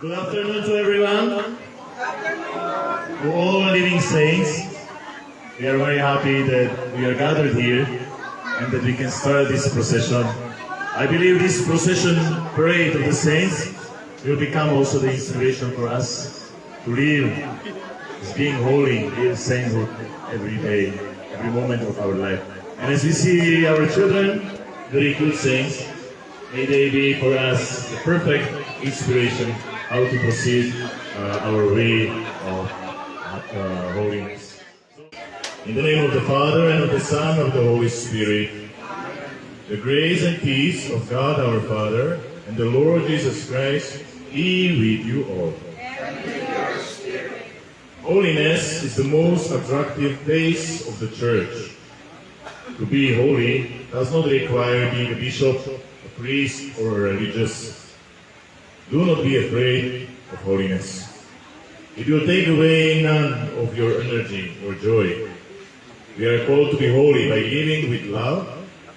Good afternoon to everyone. To all living saints. We are very happy that we are gathered here and that we can start this procession. I believe this procession parade of the saints will become also the inspiration for us to live as being holy, live sainthood every day, every moment of our life. And as we see our children, very good saints, may they be for us the perfect inspiration how to proceed our way of holiness. In the name of the Father, and of the Son, and of the Holy Spirit, the grace and peace of God our Father, and the Lord Jesus Christ be with you all. And with your spirit. Holiness is the most attractive face of the Church. To be holy does not require being a bishop, a priest, or a religious. Do not be afraid of holiness. It will take away none of your energy or joy. We are called to be holy by living with love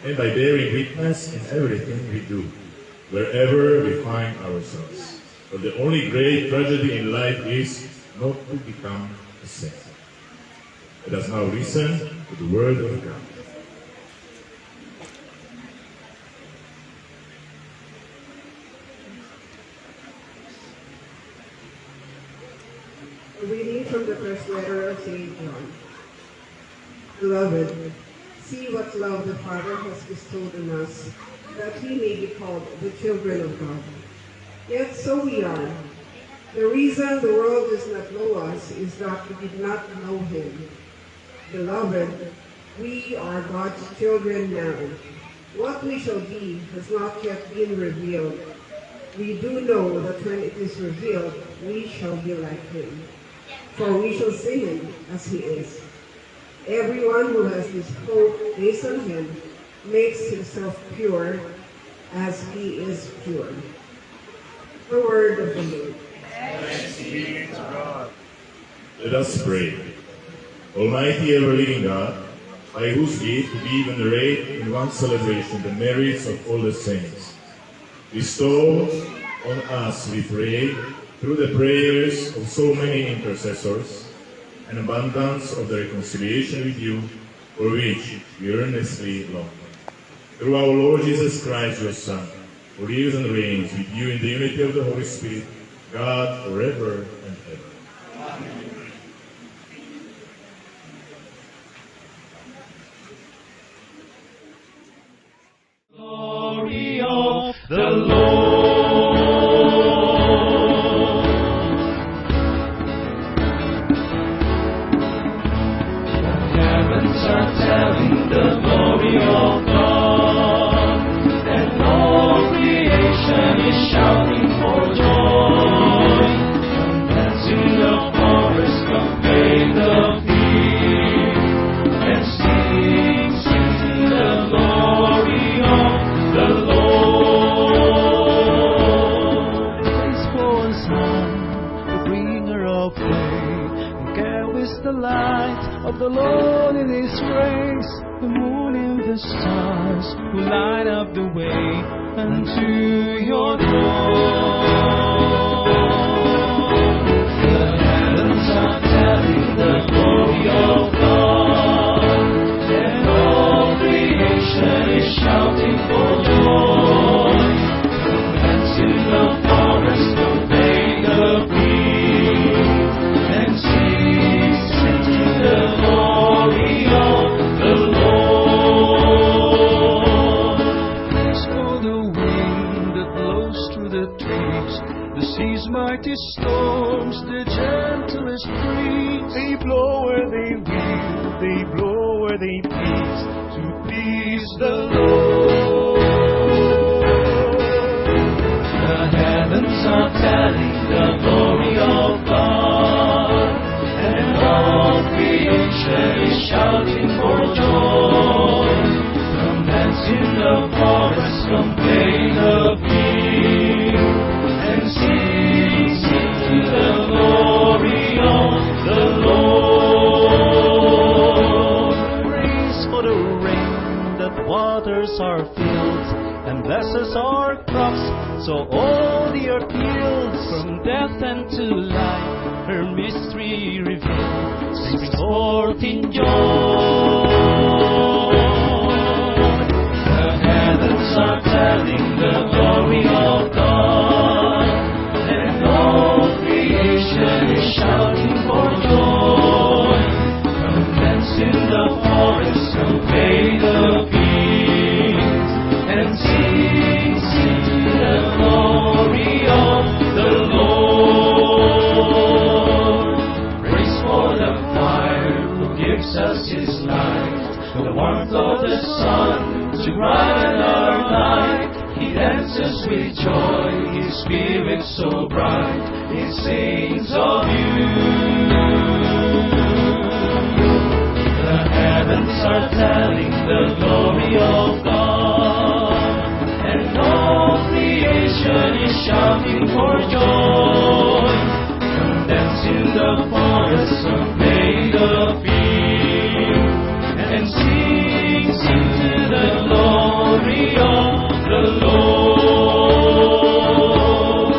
and by bearing witness in everything we do, wherever we find ourselves. For the only great tragedy in life is not to become a saint. Let us now listen to the word of God. A reading from the first letter of St. John. Beloved, see what love the Father has bestowed on us, that we may be called the children of God. Yet so we are. The reason the world does not know us is that we did not know Him. Beloved, we are God's children now. What we shall be has not yet been revealed. We do know that when it is revealed, we shall be like Him. For we shall see Him as He is. Everyone who has this hope based on Him makes himself pure as He is pure. The word of the Lord. Thanks be to God. Let us pray. Almighty ever-living God, by whose gift we venerate in one celebration the merits of all the saints, bestow on us, we pray, through the prayers of so many intercessors, an abundance of the reconciliation with you, for which we earnestly long. Through our Lord Jesus Christ, your Son, who lives and reigns with you in the unity of the Holy Spirit, God, forever and ever. Amen. Glory of the Lord. The heavens are telling the glory of God, and all creation is shouting for joy. As in the forest convey the peace, and sing to the glory of the Lord. Faithful Son, the bringer of day, who carries the light of the Lord in His race, the moon and the stars, who light up the way unto your throne. The heavens are telling the glory of God, and all creation is shouting for joy. Commands in the forest convey the peace, and sings into the glory of the Lord. Praise for the wind that blows through the trees, the sea's mighty storms, the gentlest breeze. They blow where they will, they blow where they please, to please the Lord. The heavens are telling the glory of God, and all creation is shouting for joy. Commands in the forest convey the peace, and sings into the glory of the Lord. Praise for the rain that waters our fields and blesses our crops, so all the earth yields from death truth and to life, her mystery revealed, sing forth in joy. The heavens are telling the glory of God, and all creation is shouting for joy. Come dance in the forest, come play the fields, and sing, sing to the glory of the Lord. Praise for the fire who gives us His light, the warmth of the sun to brighten our light. He dances with joy, His spirit so bright, He sings of you. The heavens are telling the glory of God, and all creation is shouting for joy. Come dance in the forest, come play the field, and sing, sing to the glory of the Lord.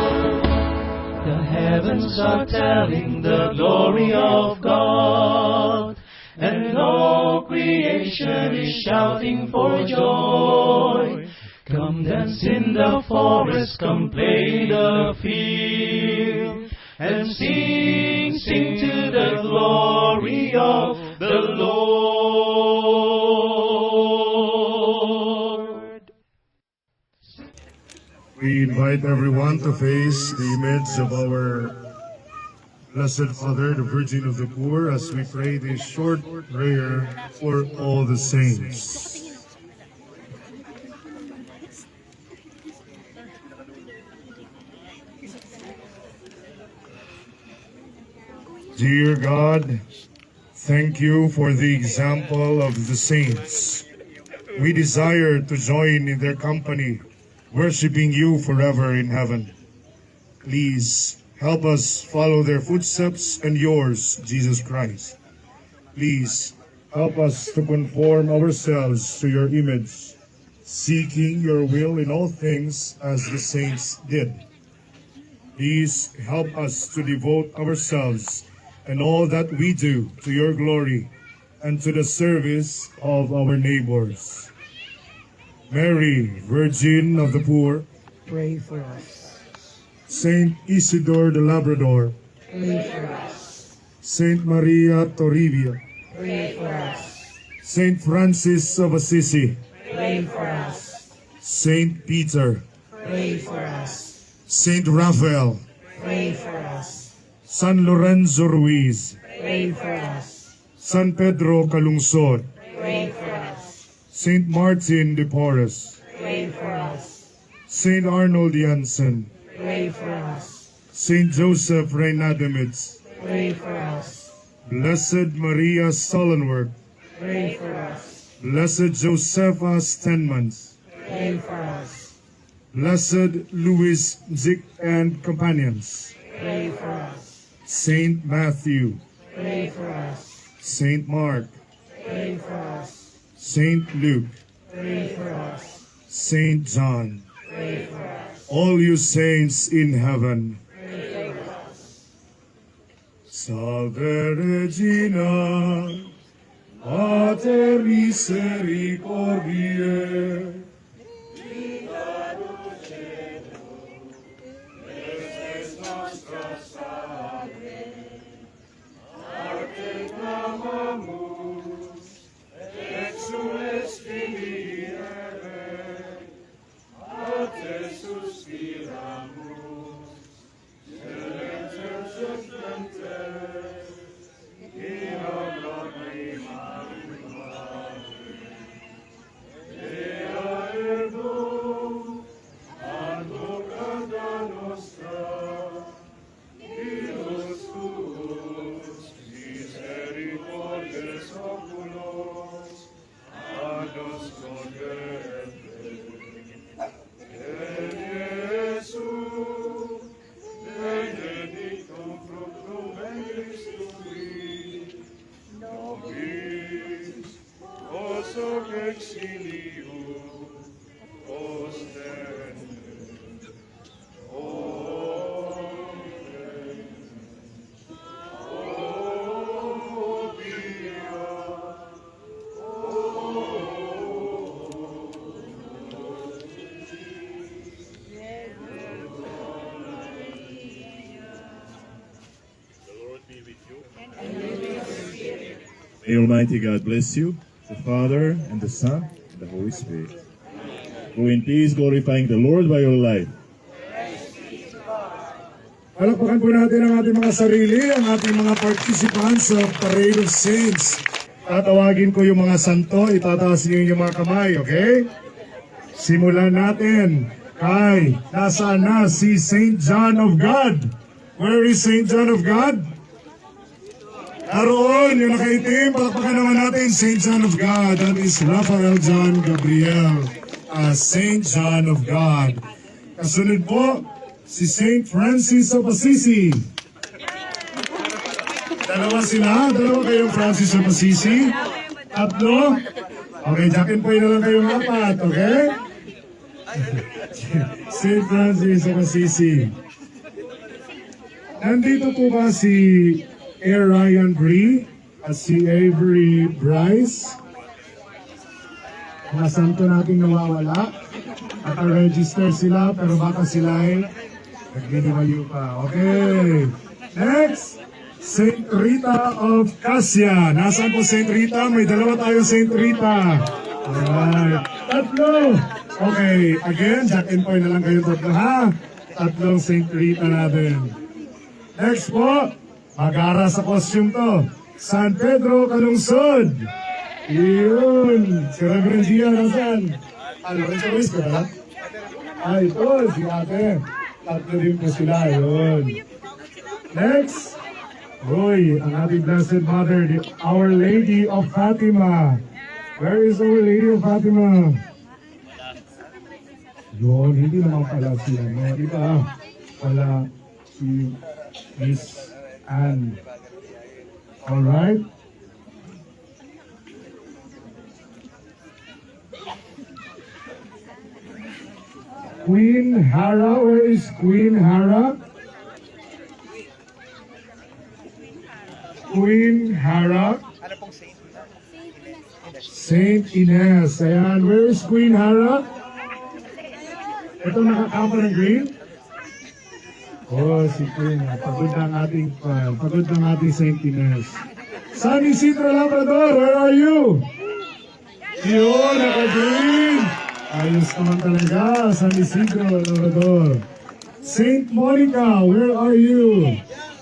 The heavens are telling the glory of God, and all creation is shouting for joy. Come dance in the forest, come play the field, and sing, sing to the glory of the Lord. We invite everyone to face the image of our Blessed Father, the Virgin of the Poor, as we pray this short prayer for all the saints. Dear God, thank you for the example of the saints. We desire to join in their company, worshiping you forever in heaven. Please help us follow their footsteps and yours, Jesus Christ. Please help us to conform ourselves to your image, seeking your will in all things as the saints did. Please help us to devote ourselves and all that we do to your glory and to the service of our neighbors. Mary, Virgin of the Poor, Pray for us. Saint Isidore the Labrador, Pray for us. Saint Maria Toribia, Pray for us. Saint Francis of Assisi, Pray for us. Saint Peter, Pray for us. Saint Raphael, Pray for us. San Lorenzo Ruiz, Pray for us. San Pedro Calungsod, Pray for us. Saint Martin de Porres, Pray for us. Saint Arnold Janssen, Pray for us. Saint Joseph Reynadimitz, Pray for us. Blessed Maria Stollenwerk, Pray for us. Blessed Josepha Stenmans, Pray for us. Blessed Louis Zick and companions, Pray for us. Saint Matthew, Pray for us. Saint Mark, Pray for us. Saint Luke, Pray for us. Saint John, Pray for us. all you saints in heaven. Pray for us. Salve Regina, Pater misericordiae, May Almighty God bless you, the Father, and the Son, and the Holy Spirit. Go in peace, glorifying the Lord by your life. Palakpakan po natin ang ating mga sarili, ang ating mga participants sa Parade of Saints. Tatawagin ko yung mga santo, itataas niyo yung mga kamay, okay? Simulan natin kay, nasaan na si Saint John of God? Where is Saint John of God? Naroon, yung nakaitim, palakpakan naman natin, Saint John of God. That is Rafael John Gabriel, Saint John of God. Kasunod po, si Saint Francis of Assisi. Dalawa kayong Francis of Assisi. Tatlo. Okay, jacket po na lang kayong apat, okay? Saint Francis of Assisi. Nandito po ba si Air Ryan Bree at si Avery Bryce? Mga santo nating nawawala. Naka-register sila pero baka sila ay nagbiniwaliw pa. Okay. Next, Saint Rita of Cassia. Nasaan po Saint Rita? May dalawa tayo Saint Rita. Alright. Tatlo. Okay. Again, jack and point na lang kayo tatlo ha. Tatlong Saint Rita natin. Next po, mag-ara sa costume to. San Pedro Calungsod. Yun. Si Reverend Gia nasaan? Lorenzo Ruiz ka ba? Ito, si ate. Tatlo din po sila, yun. Next, Roy, ang ating Blessed Mother, Our Lady of Fatima. Where is Our Lady of Fatima? Yun, hindi naman pala siya. No? Iba, pala si Miss Anne. Alright? Queen Hara, where is Queen Hara? Queen Hara. Saint Ines. Ayan, where is Queen Hara? Ito nakakapa ng green? Oh, si Queen. Pagod ng ating Saint Ines. San Isidro Labrador, where are you? Yun, naka-green. Ayos naman talaga, San Isidro Labrador. Saint Monica, where are you?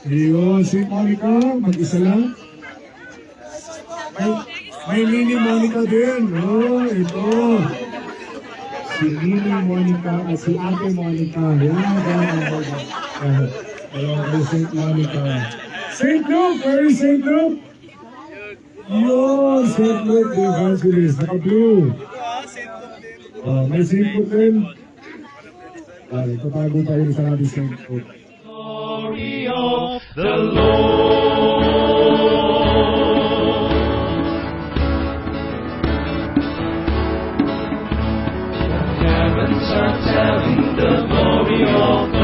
Iyo, Saint Monica, mag-isa lang. May mini Monica din. Oh, ito. Si mini Monica at si ate Monica. Yan, yan. Saint Monica. Saint Luke, where is Saint Luke? Yun, Saint Luke, the evangelist. Naka-blue. May Saint Luke din. Tatago tayo sa ating Saint Luke. Glory of the Lord. The heavens are telling the glory of